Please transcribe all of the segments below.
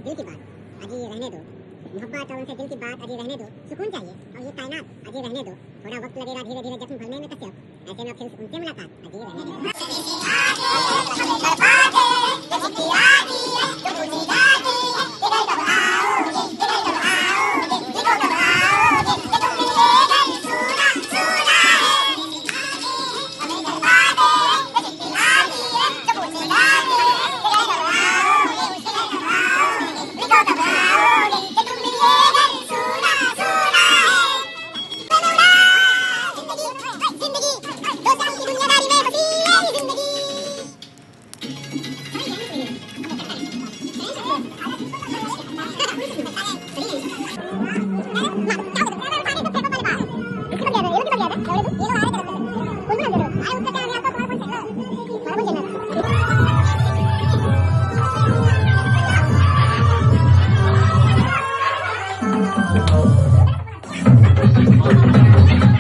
दिल की बात अजी रहने दो, मोहब्बत और उनसे दिल की बात अजी रहने दो, सुकून चाहिए और ये कायनात अजी रहने दो, थोड़ा वक्त लगेगा धीरे धीरे जख्म भरने में कश्यप, ऐसे में फिर उनसे मुलाकात अजी रहने दो।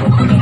Thank you.